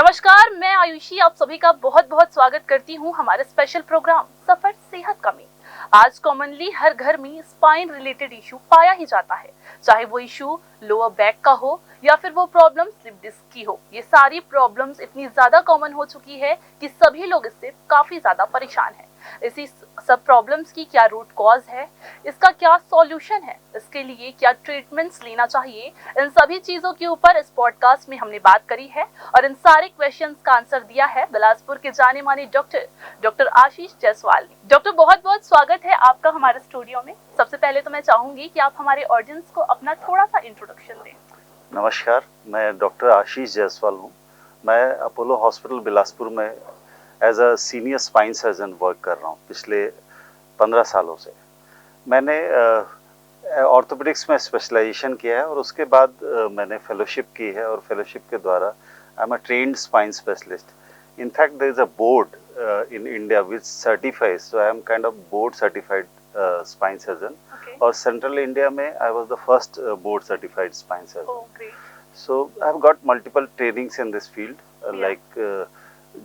नमस्कार, मैं आयुषी आप सभी का बहुत बहुत स्वागत करती हूँ हमारे स्पेशल प्रोग्राम सफर सेहत का में। आज कॉमनली हर घर में स्पाइन रिलेटेड इशू पाया ही जाता है, चाहे वो इशू लोअर बैक का हो या फिर वो प्रॉब्लम स्लिप डिस्क की हो। ये सारी प्रॉब्लम्स इतनी ज्यादा कॉमन हो चुकी है कि सभी लोग इससे काफी ज्यादा परेशान हैं। इसी सब प्रॉब्लम्स की क्या रूट कॉज है, इसका क्या सॉल्यूशन है, इसके लिए क्या ट्रीटमेंट्स लेना चाहिए, इन सभी चीजों के ऊपर इस पॉडकास्ट में हमने बात करी है और इन सारे क्वेश्चंस का आंसर दिया है बिलासपुर के जाने माने डॉक्टर आशीष जायसवाल ने। डॉक्टर, बहुत बहुत स्वागत है आपका हमारे स्टूडियो में। सबसे पहले तो मैं चाहूंगी कि आप हमारे ऑडियंस को अपना थोड़ा सा इंट्रोडक्शन दें। नमस्कार, मैं डॉक्टर आशीष जायसवाल हूँ। मैं अपोलो हॉस्पिटल बिलासपुर में as a senior spine surgeon work कर रहा हूँ पिछले 15 सालों से। मैंने ऑर्थोपेडिक्स में स्पेशलाइजेशन किया है और उसके बाद मैंने फेलोशिप की है और फेलोशिप के द्वारा I am a trained spine specialist. In fact, there is a board in India which certifies, so I am kind of board certified spine surgeon. Okay. और Central India में I was the first board certified spine surgeon. Oh, great. So I have got multiple trainings in this field, like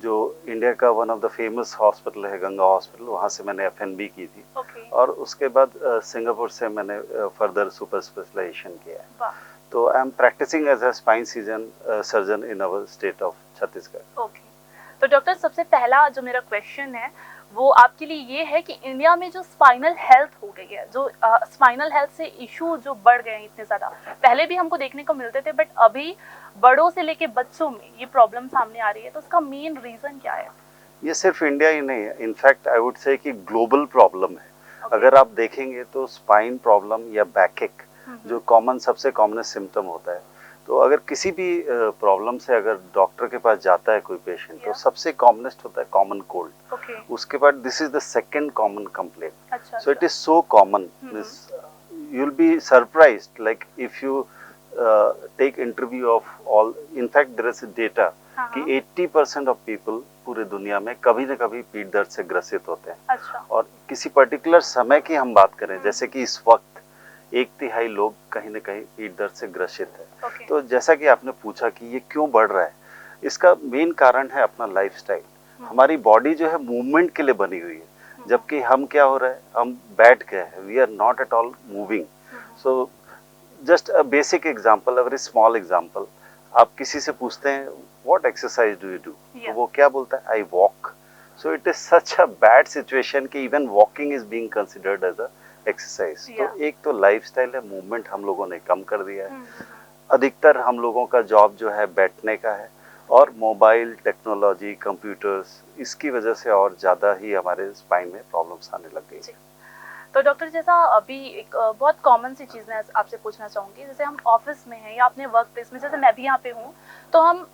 जो India का one of the famous hospital है Ganga hospital, वहाँ से मैंने FNB की थी। Okay. और उसके बाद सिंगापुर से मैंने फर्दर सुपर स्पेशलाइजेशन किया है। वाह। तो I am practising as a spine surgeon in our state of Chhattisgarh. Okay, तो डॉक्टर सबसे पहला जो मेरा क्वेश्चन है वो आपके लिए ये है कि इंडिया में जो स्पाइनल हेल्थ हो गई है, जो स्पाइनल हेल्थ से इशू जो बढ़ गए हैं इतने ज़्यादा, पहले भी हमको देखने को मिलते थे बट अभी बड़ों से लेके बच्चों में ये प्रॉब्लम सामने आ रही है, तो उसका मेन रीज़न क्या है? ये सिर्फ इंडिया ही नहीं है, इनफैक्ट आई वुड से कि ग्लोबल प्रॉब्लम है। Okay. अगर आप देखेंगे तो स्पाइन प्रॉब्लम या बैकएक जो कॉमन सबसे कॉमन सिम्टम होता है, तो अगर किसी भी प्रॉब्लम से अगर डॉक्टर के पास जाता है कोई पेशेंट, तो सबसे कॉमनेस्ट होता है कॉमन कोल्ड। Okay. उसके बाद this is the second common complaint. अच्छा, so it is so common, you will be surprised like if you take interview of all. In fact there is data कि 80% of people पूरे दुनिया में कभी न कभी पीठ दर्द से ग्रसित होते हैं। अच्छा। और किसी पर्टिकुलर समय की हम बात करें, जैसे कि इस वक्त 1/3 लोग कहीं न कहीं पीठ दर्द से ग्रसित है। Okay. तो जैसा कि आपने पूछा कि ये क्यों बढ़ रहा है, इसका मेन कारण है अपना लाइफस्टाइल। हमारी बॉडी जो है मूवमेंट के लिए बनी हुई है, जबकि हम क्या हो रहा है, हम बैठ गए हैं, we are not at all moving. So just a basic example, a very small example, आप किसी से पूछते हैं what exercise do you do, तो वो क्या बोलता है, I walk. So it is such a bad situation कि even walking is being considered as a exercise. तो एक तो लाइफस्टाइल है, मूवमेंट हम लोगों ने कम कर दिया है। अधिकतर हम लोगों का जॉब जो है बैठने का है, और मोबाइल टेक्नोलॉजी, कंप्यूटर्स, इसकी वजह से और ज़्यादा ही हमारे स्पाइन में प्रॉब्लम्स आने लग गई। तो डॉक्टर, जैसा अभी एक बहुत कॉमन सी चीज़ मैं आपसे पूछना चाहूँगी, जैसे हम ऑफिस में हैं या अपने वर्क प्लेस में, जैसे मैं भी यहाँ पे हूँ, तो हम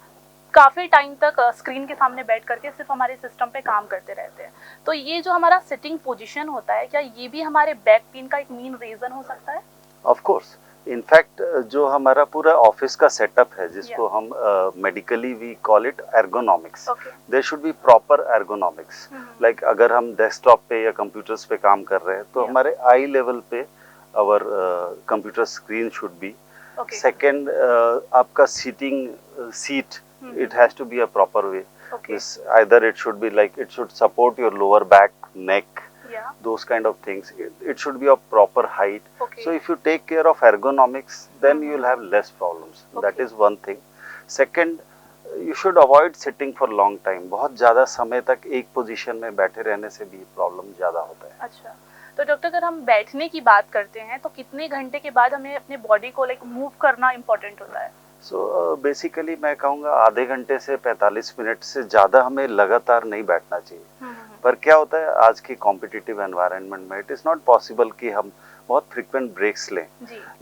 काफ़ी टाइम तक स्क्रीन के सामने बैठ करके सिर्फ हमारे सिस्टम पे काम करते रहते हैं। तो ये जो हमारा सिटिंग पोजीशन होता है, क्या ये भी हमारे बैक पेन का एक मेन रीज़न हो सकता है? ऑफ कोर्स, इनफैक्ट जो हमारा पूरा ऑफिस का सेटअप है, जिसको हम medically we call it ergonomics, there should be proper ergonomics. Like अगर हम डेस्कटॉप पे या कंप्यूटर्स पे काम कर रहे हैं, तो हमारे आई लेवल पे our computer screen should be. Second, आपका sitting seat, it has to be a proper way. Either it should be like, it should support your lower back, neck, those kind of things. It should be of proper height. So if you take care of ergonomics, then you will have less problems. That is one thing. Second, you should avoid sitting for long time. बहुत ज़्यादा समय तक एक position में बैठे रहने से भी प्रॉब्लम ज़्यादा होता है। अच्छा, तो डॉक्टर, अगर हम बैठने की बात करते हैं तो कितने घंटे के बाद हमें अपने बॉडी को लाइक मूव करना इम्पोर्टेंट होता है? सो बेसिकली मैं कहूँगा आधे घंटे से 45 मिनट से ज़्यादा हमें लगातार नहीं बैठना चाहिए। पर क्या होता है, आज की कॉम्पिटिटिव एनवायरनमेंट में इट इज़ नॉट पॉसिबल कि हम बहुत फ्रिक्वेंट ब्रेक्स लें।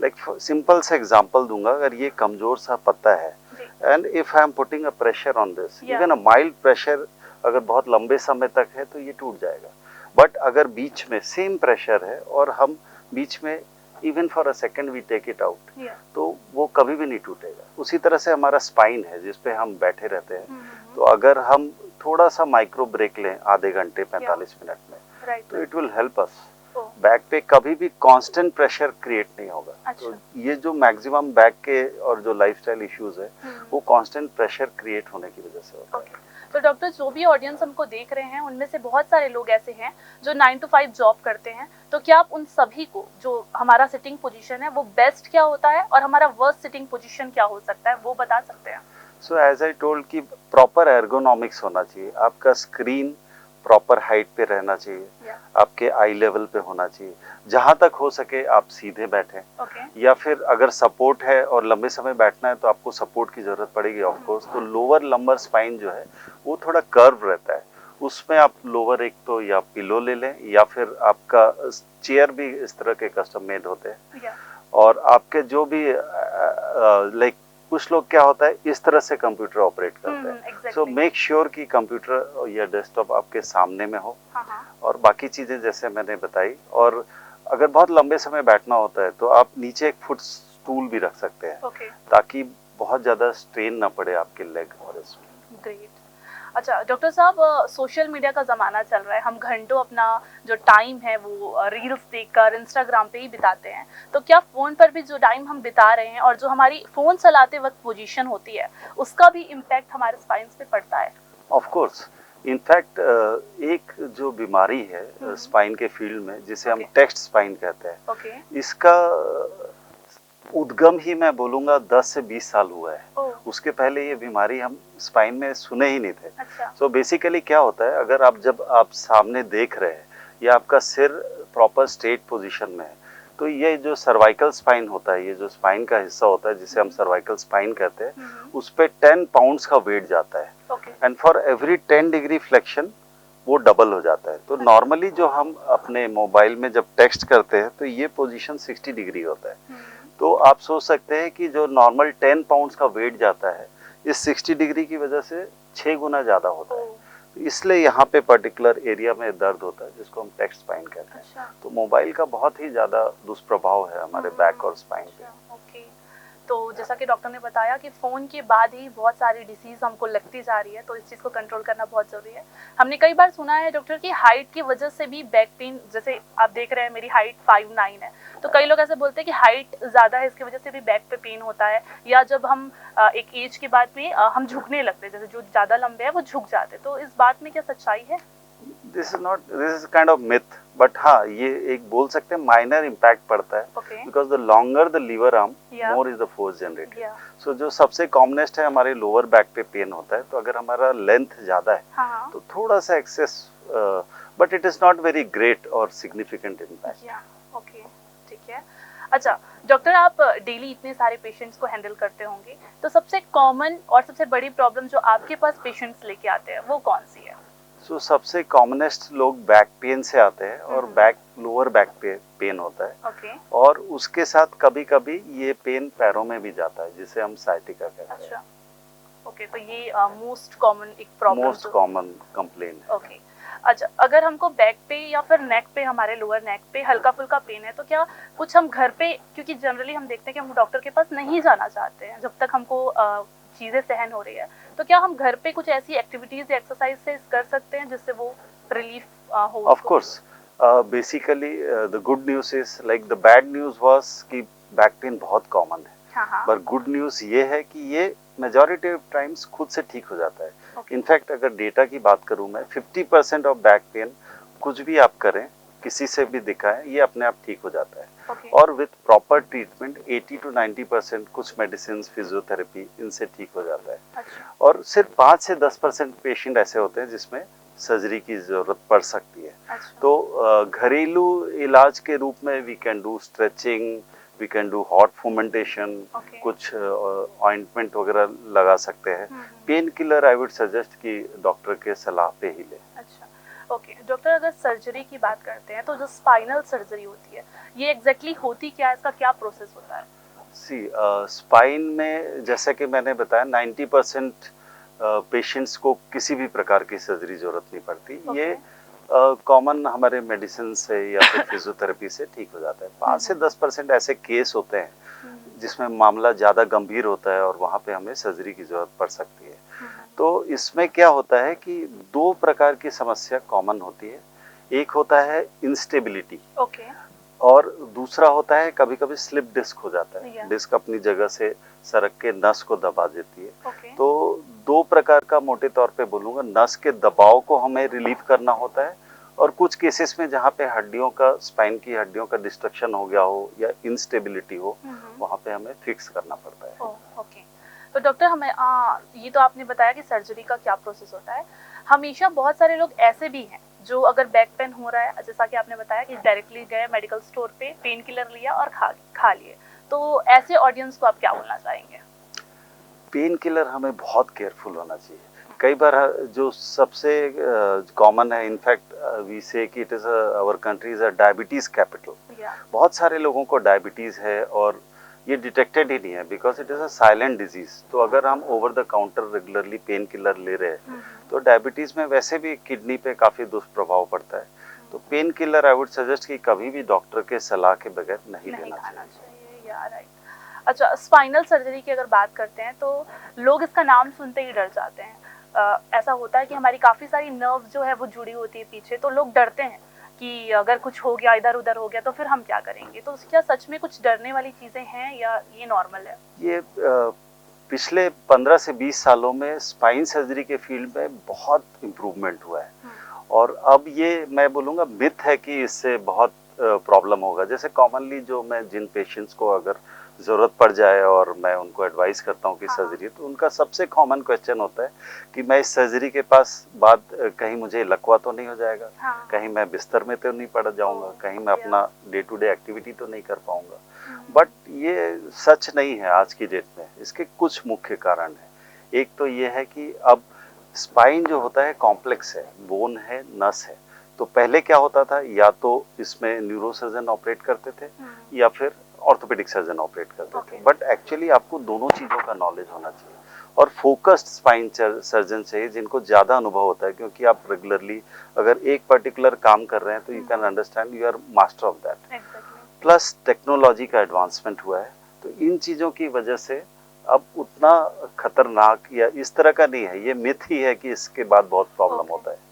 लाइक सिंपल सा एग्जांपल दूंगा, अगर ये कमज़ोर सा पत्ता है and if I am putting a pressure on this, even a mild pressure अगर बहुत लंबे समय तक है तो ये टूट जाएगा। बट अगर बीच में सेम प्रेशर है और हम बीच में even for a second we take it out, तो वो कभी भी नहीं टूटेगा। उसी तरह से हमारा स्पाइन है जिसपे हम बैठे रहते हैं, तो अगर हम थोड़ा सा माइक्रो ब्रेक लें आधे घंटे 45 मिनट में, तो it will help us. Back पे कभी भी कांस्टेंट प्रेशर क्रिएट नहीं होगा। अच्छा। तो ये जो मैक्सिमम बैक के और जो लाइफस्टाइल इश्यूज है वो कांस्टेंट प्रेशर क्रिएट होने की वजह से होता है। तो डॉक्टर, जो भी ऑडियंस हमको देख रहे हैं उनमें से बहुत सारे लोग ऐसे हैं जो 9 to 5 जॉब करते हैं, तो क्या आप उन सभी को, जो हमारा सिटिंग पोजीशन है वो बेस्ट क्या होता है और हमारा वर्स्ट सिटिंग पोजीशन क्या हो सकता है, वो बता सकते हैं? सो एज आई टोल्ड कि प्रॉपर एर्गोनॉमिक्स होना चाहिए, आपका स्क्रीन प्रॉपर हाइट पे रहना चाहिए, आपके आई लेवल पे होना चाहिए, जहां तक हो सके आप सीधे बैठें। या फिर अगर सपोर्ट है और लंबे समय बैठना है तो आपको सपोर्ट की जरूरत पड़ेगी ऑफ कोर्स, तो लोअर लंबर स्पाइन जो है वो थोड़ा कर्व रहता है, उसमें आप लोअर एक तो या पिलो ले लें या फिर आपका चेयर भी इस तरह के कस्टम मेड होते हैं। और आपके जो भी लाइक कुछ लोग क्या होता है इस तरह से कंप्यूटर ऑपरेट करते हैं, सो मेक श्योर कि कंप्यूटर या डेस्कटॉप आपके सामने में हो। और बाकी चीजें जैसे मैंने बताई, और अगर बहुत लंबे समय बैठना होता है तो आप नीचे एक फुट स्टूल भी रख सकते हैं, ताकि बहुत ज्यादा स्ट्रेन ना पड़े आपके लेग और इसमें। ग्रेट। अच्छा डॉक्टर साहब, सोशल मीडिया का ज़माना चल रहा है, हम घंटों अपना जो टाइम है वो रील्स देखकर इंस्टाग्राम पे ही बिताते हैं, तो क्या फ़ोन पर भी जो टाइम हम बिता रहे हैं और जो हमारी फ़ोन चलाते वक्त पोजीशन होती है उसका भी इम्पैक्ट हमारे स्पाइन्स पे पड़ता है? ऑफ कोर्स, इनफैक्ट एक जो बीमारी है स्पाइन के फील्ड में जिसे हम टेक्स्ट स्पाइन कहते हैं, इसका उद्गम ही मैं बोलूँगा 10 से 20 साल हुआ है। उसके पहले ये बीमारी हम स्पाइन में सुने ही नहीं थे। सो बेसिकली क्या होता है, अगर जब आप सामने देख रहे हैं या आपका सिर प्रॉपर स्ट्रेट पोजीशन में है, तो ये जो सर्वाइकल स्पाइन होता है, ये जो स्पाइन का हिस्सा होता है जिसे हम सर्वाइकल स्पाइन कहते हैं, उस पे 10 पाउंड्स का वेट जाता है and for every 10 degree flexion वो डबल हो जाता है। तो नॉर्मली जो हम अपने मोबाइल में जब टेक्स्ट करते हैं तो ये पोजीशन 60 डिग्री होता है। तो आप सोच सकते हैं कि जो नॉर्मल 10 पाउंड्स का वेट जाता है इस 60 डिग्री की वजह से 6 गुना ज़्यादा होता है। इसलिए यहाँ पे पर्टिकुलर एरिया में दर्द होता है जिसको हम टेक्स्ट स्पाइन कहते हैं। तो मोबाइल का बहुत ही ज़्यादा दुष्प्रभाव है हमारे बैक और स्पाइन पे। तो जैसा कि डॉक्टर ने बताया कि फ़ोन के बाद ही बहुत सारी डिसीज़ हमको लगती जा रही है, तो इस चीज़ को कंट्रोल करना बहुत ज़रूरी है। हमने कई बार सुना है डॉक्टर की हाइट की वजह से भी बैक पेन, जैसे आप देख रहे हैं मेरी हाइट 5'9" है, तो कई लोग ऐसे बोलते हैं कि हाइट ज़्यादा है इसकी वजह से भी बैक पे पेन होता है, या जब हम एक एज के बाद में हम झुकने लगते हैं, जैसे जो ज़्यादा लंबे हैं वो झुक जाते हैं, तो इस बात में क्या सच्चाई है? This is kind of myth, but हाँ ये एक बोल सकते हैं माइनर इम्पैक्ट पड़ता है, because the longer the lever arm more is the force generated. So जो सबसे कॉमनेस्ट है हमारे लोअर बैक पे पेन होता है, तो अगर हमारा लेंथ ज्यादा है तो थोड़ा सा excess, but it is not very great और सिग्निफिकेंट इम्पैक्ट। ओके, ठीक है। अच्छा डॉक्टर, आप डेली इतने सारे पेशेंट्स को हैंडल करते होंगे, तो सबसे कॉमन और सबसे बड़ी प्रॉब्लम जो आपके पास पेशेंट्स लेके आते हैं वो कौन सी है? सो सबसे कॉमनेस्ट लोग बैक पेन से आते हैं और लोअर बैक पे पेन होता है। और उसके साथ कभी कभी ये पेन पैरों में भी जाता है जिसे हम साइटिका कहते हैं। ओके, तो ये मोस्ट कॉमन एक प्रॉब्लम, मोस्ट कॉमन कंप्लेन है। ओके। अच्छा, अगर हमको बैक पे या फिर नेक पे, हमारे लोअर नेक पे हल्का फुल्का पेन है, तो क्या कुछ हम घर पे, क्योंकि जनरली हम देखते हैं कि हम डॉक्टर के पास नहीं जाना चाहते हैं जब तक हमको चीज़ें सहन हो रही है, तो क्या हम घर पे कुछ ऐसी एक्टिविटीज या एक्सरसाइज कर सकते हैं जिससे वो रिलीफ हो? Of course, basically the good news is like the bad news was कि बैक पेन बहुत कॉमन है, पर गुड न्यूज़ ये है कि ये मेजॉरिटी ऑफ टाइम्स खुद से ठीक हो जाता है। इनफैक्ट अगर डेटा की बात करूं मैं, 50% ऑफ बैक पेन कुछ भी आप करें, किसी से भी दिखाएं, ये अपने आप ठीक हो जाता है। और विद प्रॉपर ट्रीटमेंट 80 to 90% कुछ मेडिसिन, फिजियोथेरेपी, इनसे ठीक हो जाता है। और सिर्फ 5 से 10% पेशेंट ऐसे होते हैं जिसमें सर्जरी की जरूरत पड़ सकती है। तो घरेलू इलाज के रूप में we can do stretching, we can do hot fermentation, कुछ ऑइंटमेंट वगैरह लगा सकते हैं। Pain killer I would suggest कि डॉक्टर के सलाह पे ही ले। ओके डॉक्टर, अगर सर्जरी की बात करते हैं तो जो स्पाइनल सर्जरी होती है ये एग्जैक्टली होती क्या है, इसका क्या प्रोसेस होता है? स्पाइन में जैसे कि मैंने बताया 90% पेशेंट्स को किसी भी प्रकार की सर्जरी जरूरत नहीं पड़ती। ये कॉमन हमारे मेडिसिन से या फिर फिजियोथेरेपी से ठीक हो जाता है। 5 से 10% ऐसे केस होते हैं जिसमें मामला ज़्यादा गंभीर होता है और वहाँ पे हमें सर्जरी की जरूरत पड़ सकती है। तो इसमें क्या होता है कि 2 प्रकार की समस्या कॉमन होती है। एक होता है इंस्टेबिलिटी, ओके। और दूसरा होता है कभी कभी स्लिप डिस्क हो जाता है। Yeah. डिस्क अपनी जगह से सरक के नस को दबा देती है। ओके। तो दो प्रकार का मोटे तौर पे बोलूँगा, नस के दबाव को हमें रिलीव करना होता है, और कुछ केसेस में जहाँ पे हड्डियों का, स्पाइन की हड्डियों का डिस्ट्रक्शन हो गया हो या इंस्टेबिलिटी हो, वहाँ पे हमें फिक्स करना पड़ता है। ओके। तो डॉक्टर हमें ये तो आपने बताया कि सर्जरी का क्या प्रोसेस होता है। हमेशा बहुत सारे लोग ऐसे भी हैं जो अगर बैक पेन हो रहा है, जैसा कि आपने बताया कि डायरेक्टली गए मेडिकल स्टोर पे, पेन किलर लिया और खा लिए, तो ऐसे ऑडियंस को आप क्या बोलना चाहेंगे? पेन किलर हमें बहुत केयरफुल होना चाहिए। कई बार जो सबसे कॉमन है, इनफैक्ट वी से कि it is our country is a diabetes capital. बहुत सारे लोगों को डायबिटीज है और ये डिटेक्टेड ही नहीं है, because it is a silent disease. तो अगर हम over the counter regularly pain killer ले रहे हैं तो डायबिटीज में वैसे भी किडनी पे काफी दुष्प्रभाव पड़ता है। तो pen killer I would suggest कि कभी भी डॉक्टर के सलाह के बगैर नहीं लेना चाहिए। राइट। अच्छा, स्पाइनल सर्जरी की अगर बात करते हैं तो लोग इसका नाम सुनते ही डर जाते हैं। ऐसा होता है कि हमारी काफ़ी सारी नर्व जो है वो जुड़ी होती है पीछे, तो लोग डरते हैं कि अगर कुछ हो गया, इधर उधर हो गया तो फिर हम क्या करेंगे। तो क्या सच में कुछ डरने वाली चीज़ें हैं या ये नॉर्मल है? ये पिछले 15 से 20 सालों में स्पाइन सर्जरी के फील्ड में बहुत इम्प्रूवमेंट हुआ है, और अब ये मैं बोलूँगा मिथ है कि इससे बहुत प्रॉब्लम होगा। जैसे कॉमनली जो मैं जिन पेशेंट्स को अगर ज़रूरत पड़ जाए और मैं उनको एडवाइस करता हूँ कि सर्जरी, तो उनका सबसे कॉमन क्वेश्चन होता है कि मैं इस सर्जरी के पास बाद कहीं मुझे लकवा तो नहीं हो जाएगा, कहीं मैं बिस्तर में तो नहीं पड़ जाऊँगा, कहीं मैं अपना डे टू डे एक्टिविटी तो नहीं कर पाऊँगा। बट ये सच नहीं है आज की डेट में। इसके कुछ मुख्य कारण हैं। एक तो ये है कि अब स्पाइन जो होता है कॉम्प्लेक्स है, बोन है, नस है। तो पहले क्या होता था, या तो इसमें न्यूरोसर्जन ऑपरेट करते थे या फिर ऑर्थोपेडिक सर्जन ऑपरेट करते थे। बट एक्चुअली आपको दोनों चीज़ों का नॉलेज होना चाहिए, और फोकस्ड स्पाइन सर्जन चाहिए जिनको ज़्यादा अनुभव होता है, क्योंकि आप रेगुलरली अगर एक पर्टिकुलर काम कर रहे हैं तो you can understand, you are master of that. Plus technology का एडवांसमेंट हुआ है, तो इन चीज़ों की वजह से अब उतना खतरनाक या इस तरह का नहीं है। ये मिथ ही है कि इसके बाद बहुत प्रॉब्लम होता है।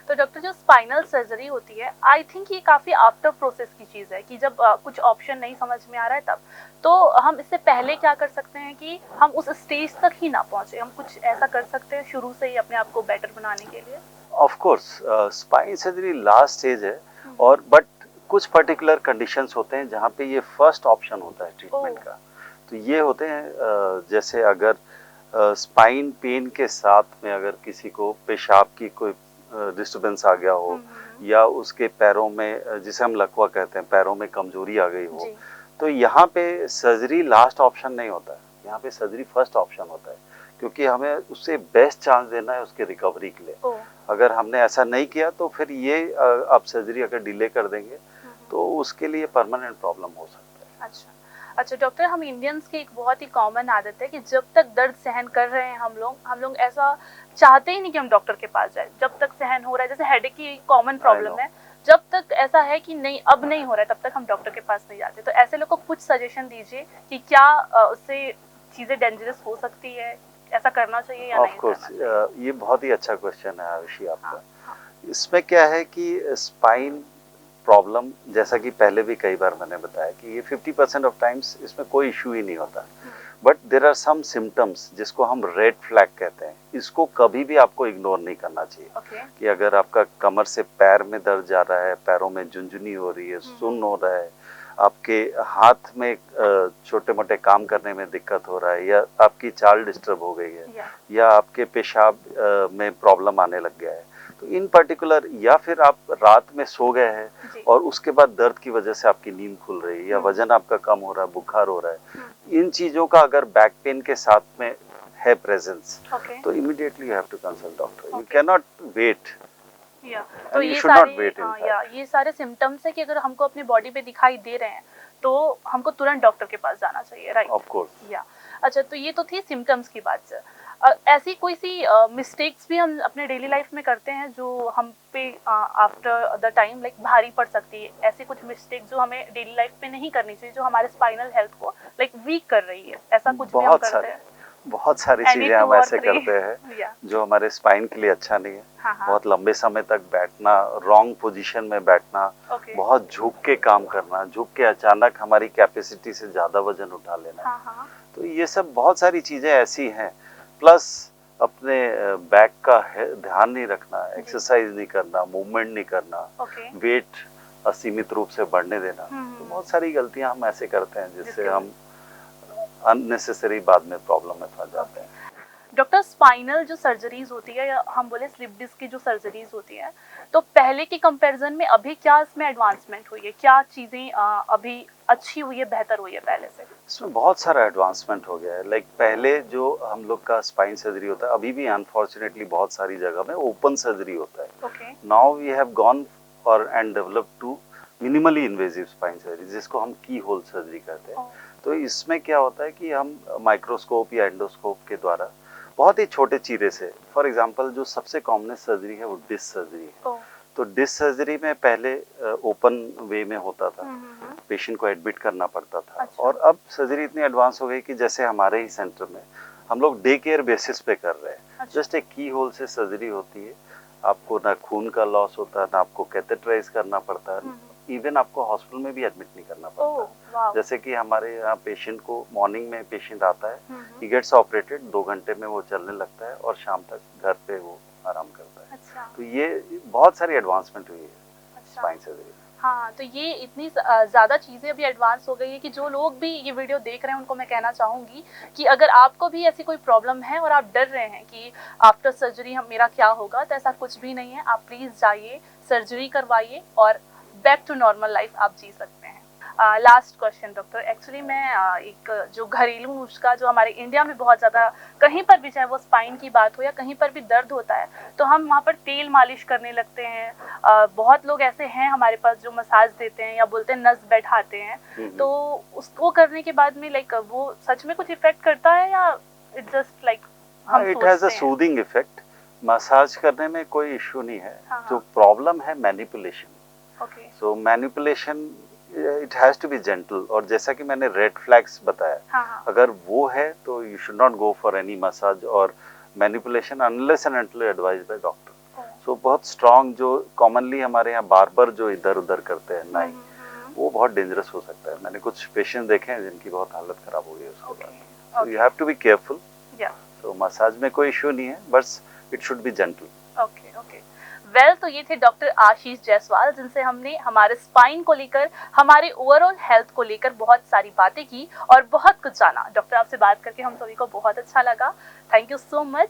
तो डॉक्टर, जो स्पाइनल सर्जरी होती है, आई थिंक ये काफ़ी आफ्टर प्रोसेस की चीज़ है कि जब कुछ ऑप्शन नहीं समझ में आ रहा है तब, तो हम इससे पहले क्या कर सकते हैं कि हम उस स्टेज तक ही ना पहुंचे? हम कुछ ऐसा कर सकते हैं शुरू से ही अपने आप को बेटर बनाने के लिए? Of course spine surgery last stage है, और बट कुछ पर्टिकुलर कंडीशंस होते हैं जहाँ पे ये फर्स्ट ऑप्शन होता है ट्रीटमेंट का। तो ये होते हैं जैसे अगर स्पाइन पेन के साथ में अगर किसी को पेशाब की कोई डिस्टर्बेंस आ गया हो, या उसके पैरों में, जिसे हम लकवा कहते हैं, पैरों में कमजोरी आ गई हो, तो यहाँ पे सर्जरी लास्ट ऑप्शन नहीं होता है, यहाँ पे सर्जरी फर्स्ट ऑप्शन होता है, क्योंकि हमें उससे बेस्ट चांस देना है उसके रिकवरी के लिए। अगर हमने ऐसा नहीं किया तो फिर ये आप सर्जरी अगर डिले कर देंगे तो उसके लिए परमानेंट प्रॉब्लम हो सकता है। अच्छा डॉक्टर, हम इंडियंस की एक बहुत ही कॉमन आदत है कि जब तक दर्द सहन कर रहे हैं हम लोग ऐसा चाहते ही नहीं कि हम डॉक्टर के पास जाए। जब तक सहन हो रहा है, जैसे हेडेक की कॉमन प्रॉब्लम है, जब तक ऐसा है कि नहीं अब नहीं हो रहा है तब तक हम डॉक्टर के पास नहीं जाते। तो ऐसे लोग को कुछ सजेशन दीजिए कि क्या उससे चीज़ें डेंजरस हो सकती है, ऐसा करना चाहिए या नहीं करना चाहिए? ये बहुत ही अच्छा क्वेश्चन है आयुषी आपका। इसमें क्या है कि स्पाइन प्रॉब्लम, जैसा कि पहले भी कई बार मैंने बताया कि ये 50% ऑफ टाइम्स इसमें कोई इशू ही नहीं होता, but there are some symptoms जिसको हम रेड फ्लैग कहते हैं। इसको कभी भी आपको इग्नोर नहीं करना चाहिए। कि अगर आपका कमर से पैर में दर्द जा रहा है, पैरों में झुनझुनी हो रही है, सुन्न हो रहा है, आपके हाथ में छोटे मोटे काम करने में दिक्कत हो रहा है, या आपकी चाल डिस्टर्ब हो गई है, या आपके पेशाब में प्रॉब्लम आने लग गया है, तो इन पर्टिकुलर, या फिर आप रात में सो गए हैं और उसके बाद दर्द की वजह से आपकी नींद खुल रही है, या वजन आपका कम हो रहा है, बुखार हो रहा है, इन चीजों का अगर बैक पेन के साथ में है प्रेजेंस, तो immediately you have to consult doctor. You can not wait. तो ये सारे सिम्टम्स है कि अगर हमको अपनी बॉडी पे दिखाई दे रहे हैं तो हमको तुरंत डॉक्टर के पास जाना चाहिए, राइट? Of course. अच्छा, तो ये तो थी सिम्टम्स की बात। ऐसी कोई सी मिस्टेक्स भी हम अपने डेली लाइफ में करते हैं जो हम पे आफ्टर द टाइम लाइक भारी पड़ सकती है? ऐसी कुछ मिस्टेक जो हमें डेली लाइफ में नहीं करनी चाहिए, जो हमारे स्पाइनल हेल्थ को लाइक वीक कर रही है, ऐसा कुछ भी हम करते हैं? बहुत सारी चीजें हम ऐसे करते हैं जो हमारे स्पाइन के लिए अच्छा नहीं है। बहुत लंबे समय तक बैठना, रॉन्ग पोजीशन में बैठना, बहुत झुक के काम करना, झुक के अचानक हमारी कैपेसिटी से ज्यादा वजन उठा लेना। तो ये सब बहुत सारी चीजें ऐसी हैं। प्लस अपने बैक का ध्यान नहीं रखना, एक्सरसाइज नहीं करना, मूवमेंट नहीं करना, वेट असीमित रूप से बढ़ने देना। तो बहुत सारी गलतियां हम ऐसे करते हैं जिससे हम अननेसेसरी बाद में प्रॉब्लम में फंस जाते हैं। डॉक्टर, स्पाइनल जो सर्जरीज होती है या हम बोले स्लिप डिस्क की जो सर्जरीज होती है, तो पहले के कंपैरिजन में अभी क्या इसमें एडवांसमेंट हुई है? क्या चीज़ें अभी अच्छी हुई है, बेहतर हुई है पहले से? इसमें बहुत सारा एडवांसमेंट हो गया है। लाइक पहले जो हम लोग का स्पाइन सर्जरी होता है, अभी भी अनफॉर्चुनेटली बहुत सारी जगह में ओपन सर्जरी होता है। Now we have gone for and develop to minimally invasive spine surgery, जिसको हम की होल सर्जरी कहते हैं। तो इसमें क्या होता है कि हम माइक्रोस्कोप या एंडोस्कोप के द्वारा बहुत ही छोटे चीरे से, फॉर एग्जांपल जो सबसे कॉमनेस्ट सर्जरी है वो डिस्क सर्जरी है। तो डिस्क सर्जरी में पहले ओपन वे में होता था, पेशेंट को एडमिट करना पड़ता था। और अब सर्जरी इतनी एडवांस हो गई कि जैसे हमारे ही सेंटर में हम लोग डे केयर बेसिस पे कर रहे हैं। जस्ट एक की होल से सर्जरी होती है, आपको ना खून का लॉस होता है, ना आपको कैथेटराइज करना पड़ता है, इवन आपको हॉस्पिटल में भी एडमिट नहीं करना पड़ता। जैसे कि हमारे यहाँ पेशेंट को मॉर्निंग में पेशेंट आता है, ही गेट्स ऑपरेटेड, 2 घंटे में वो चलने लगता है और शाम तक घर पे वो आराम करता है। तो ये बहुत सारी एडवांसमेंट हुई है स्पाइन सर्जरी। हाँ, तो ये इतनी ज़्यादा चीज़ें अभी एडवांस हो गई है कि जो लोग भी ये वीडियो देख रहे हैं उनको मैं कहना चाहूँगी कि अगर आपको भी ऐसी कोई प्रॉब्लम है और आप डर रहे हैं कि आफ्टर सर्जरी मेरा क्या होगा, तो ऐसा कुछ भी नहीं है। आप प्लीज़ जाइए, सर्जरी करवाइए और बैक टू नॉर्मल लाइफ आप जी सकते हैं। लास्ट क्वेश्चन डॉक्टर, एक्चुअली मैं एक जो घरेलू नुस्खा जो हमारे इंडिया में बहुत ज़्यादा, कहीं पर भी चाहे वो स्पाइन की बात हो या कहीं पर भी दर्द होता है तो हम वहाँ पर तेल मालिश करने लगते हैं। बहुत लोग ऐसे हैं हमारे पास जो मसाज देते हैं या बोलते हैं नस बैठाते हैं, तो उसको करने के बाद में लाइक वो सच में कुछ इफेक्ट करता है या it just like it has a soothing effect? Massage करने में कोई इश्यू नहीं है। जो प्रॉब्लम है manipulation. So manipulation it has to be gentle. और जैसा कि मैंने रेड फ्लैग्स बताया, अगर वो है तो you should not go for any massage और manipulation unless and until advised by doctor. So बहुत स्ट्रॉन्ग जो कॉमनली हमारे यहाँ बार्बर जो इधर उधर करते हैं नाई, वो बहुत डेंजरस हो सकता है। मैंने कुछ पेशेंट देखे हैं जिनकी बहुत हालत खराब हो गई उसके बाद। So you have to be careful. तो मसाज में कोई इश्यू नहीं है, बस it should be gentle. Okay. Well, तो ये थे डॉक्टर आशीष जायसवाल, जिनसे हमने हमारे स्पाइन को लेकर, हमारे ओवरऑल हेल्थ को लेकर बहुत सारी बातें की और बहुत कुछ जाना। डॉक्टर, आपसे बात करके हम सभी को बहुत अच्छा लगा। Thank you so much.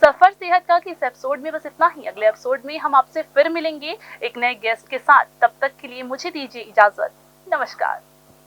सफर सेहत का कि इस एपिसोड में बस इतना ही। अगले एपिसोड में हम आपसे फिर मिलेंगे एक नए गेस्ट के साथ। तब तक के लिए मुझे दीजिए इजाजत। नमस्कार।